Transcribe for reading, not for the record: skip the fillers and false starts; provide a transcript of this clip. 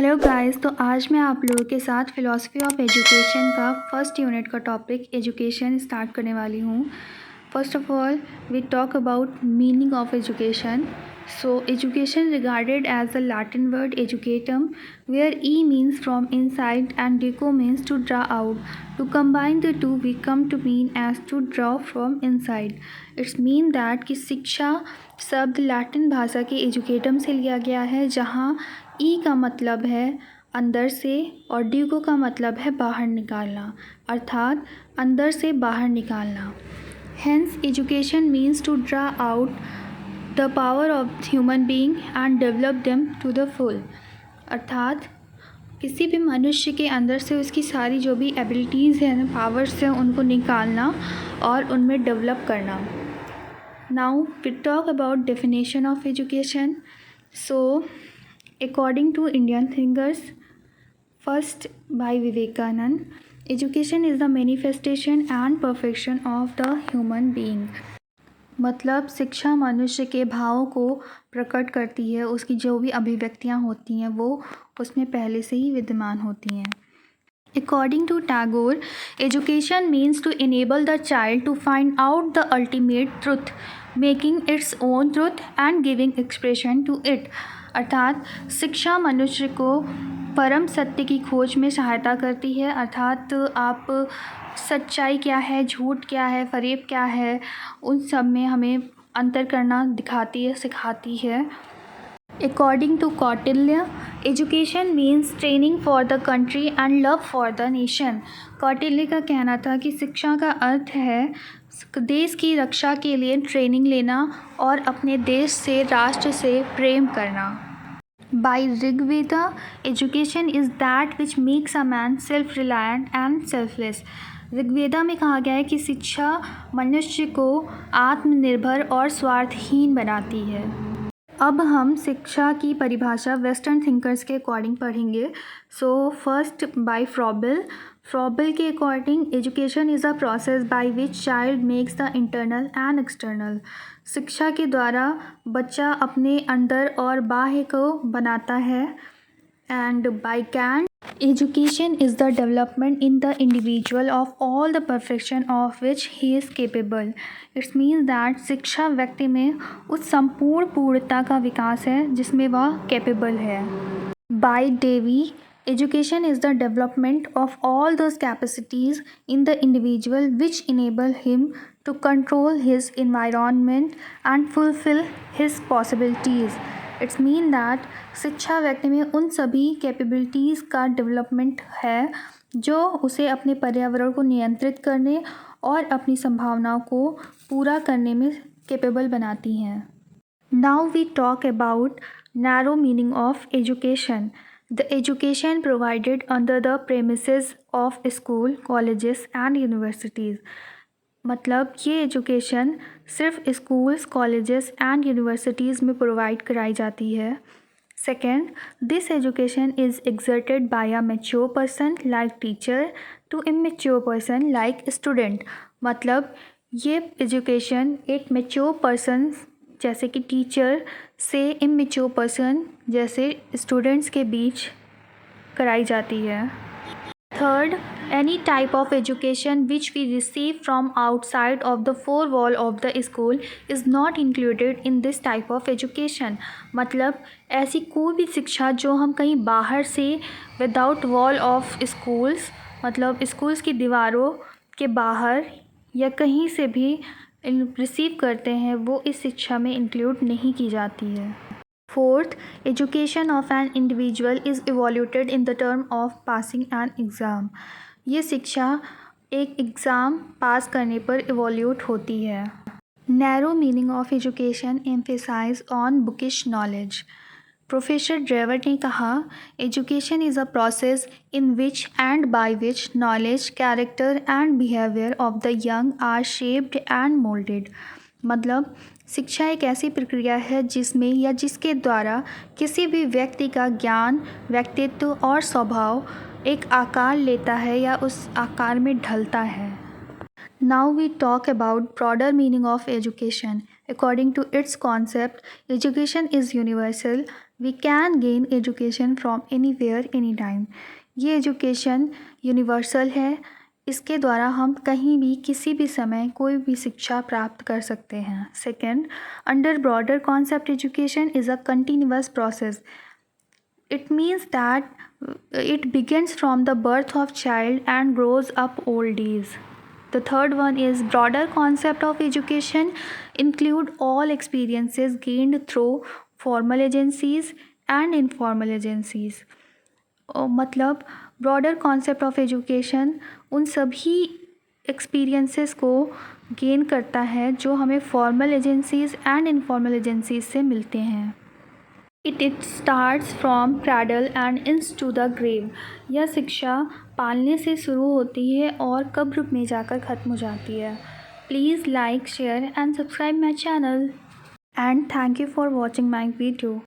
Hello guys, तो आज मैं आप लोगों के साथ फ़िलॉसफ़ी ऑफ एजुकेशन का फर्स्ट यूनिट का टॉपिक एजुकेशन स्टार्ट करने वाली हूँ। First of all we talk about meaning of education. So education regarded as the Latin word educatum, where e means from inside and deco means to draw out. To combine the two we come to mean as to draw from inside. It's mean that कि शिक्षा शब्द Latin भाषा के एजुकेटम से लिया गया है, जहाँ ई का मतलब है अंदर से और ड्यूको का मतलब है बाहर निकालना, अर्थात अंदर से बाहर निकालना. Hence education means to draw out the power of human being and develop them to the full. अर्थात किसी भी मनुष्य के अंदर से उसकी सारी जो भी एबिलिटीज़ हैं, पावर्स हैं, उनको निकालना और उनमें डेवलप करना. Now we talk about definition of education. So according to Indian thinkers, first by Vivekanand, education is the manifestation and perfection of the human being. मतलब शिक्षा मनुष्य के भावों को प्रकट करती है, उसकी जो भी अभिव्यक्तियाँ होती हैं वो उसमें पहले से ही विद्यमान होती हैं. According to Tagore, education means to enable the child to find out the ultimate truth, making its own truth and giving expression to it. अर्थात शिक्षा मनुष्य को परम सत्य की खोज में सहायता करती है. अर्थात आप सच्चाई क्या है, झूठ क्या है, फरेब क्या है, उन सब में हमें अंतर करना दिखाती है, सिखाती है. According to Kautilya, education means training for the country and love for the nation. Kautilya का कहना था कि शिक्षा का अर्थ है देश की रक्षा के लिए ट्रेनिंग लेना और अपने देश से, राष्ट्र से प्रेम करना. By Rigveda, education is that which makes a man self-reliant and selfless. Rigveda में कहा गया है कि शिक्षा मनुष्य को आत्मनिर्भर और स्वार्थहीन बनाती है. अब हम शिक्षा की परिभाषा वेस्टर्न थिंकर्स के अकॉर्डिंग पढ़ेंगे. So first by Froebel. Froebel के according education is a process by which child makes the internal and external. शिक्षा के द्वारा बच्चा अपने अंदर और बाह्य को बनाता है. And by Kant, education is the development in the individual of all the perfection of which he is capable. It means that शिक्षा व्यक्ति में उस संपूर्ण पूर्णता का विकास है जिसमें वह capable है. By Davy, education is the development of all those capacities in the individual which enable him to control his environment and fulfill his possibilities. It's mean that शिक्षा व्यक्ति में उन सभी कैपेबिलिटीज़ का डेवलपमेंट है जो उसे अपने पर्यावरण को नियंत्रित करने और अपनी संभावनाओं को पूरा करने में कैपेबल बनाती हैं. Now we talk about narrow meaning of education. The education provided under the premises of school, colleges and universities. मतलब ये एजुकेशन सिर्फ स्कूल्स, कॉलेजेस एंड यूनिवर्सिटीज़ में प्रोवाइड कराई जाती है. Second, this education is exerted by a mature person like teacher to immature person like student. मतलब ये education एक मैच्योर पर्सन जैसे कि टीचर से इमेच्योर पर्सन जैसे स्टूडेंट्स के बीच कराई जाती है. Third, any type of education which we receive from outside of the four wall of the school is not included in this type of education. मतलब ऐसी कोई भी शिक्षा जो हम कहीं बाहर से without wall of schools, मतलब स्कूल्स की दीवारों के बाहर या कहीं से भी रिसीव करते हैं, वो इस शिक्षा में इंक्लूड नहीं की जाती है. Fourth, education of an individual is evaluated in the term of passing an exam. ये शिक्षा एक एग्ज़ाम पास करने पर इवोल्यूट होती है. Narrow meaning of education emphasize on bookish knowledge. Professor Drever ने कहा, education is a process in which and by which knowledge, character and behaviour of the young are shaped and moulded. मतलब शिक्षा एक ऐसी प्रक्रिया है जिसमें या जिसके द्वारा किसी भी व्यक्ति का ज्ञान, व्यक्तित्व और स्वभाव एक आकार लेता है या उस आकार में ढलता है. Now we talk about broader meaning of education. According to its concept, education is universal, we can gain education from anywhere any time. ये एजुकेशन यूनिवर्सल है, इसके द्वारा हम कहीं भी किसी भी समय कोई भी शिक्षा प्राप्त कर सकते हैं। Second, under broader concept education is a continuous process. It means that it begins from the birth of child and grows up old age. The third one is broader concept of education include all experiences gained through formal agencies and informal agencies. मतलब broader concept of education उन सभी experiences को gain करता है जो हमें formal agencies and informal agencies से मिलते हैं। It starts from cradle and इंस टू द ग्रेव। यह शिक्षा पालने से शुरू होती है और कब्र में जाकर ख़त्म हो जाती है। Please like share and subscribe my channel and thank you for watching my video.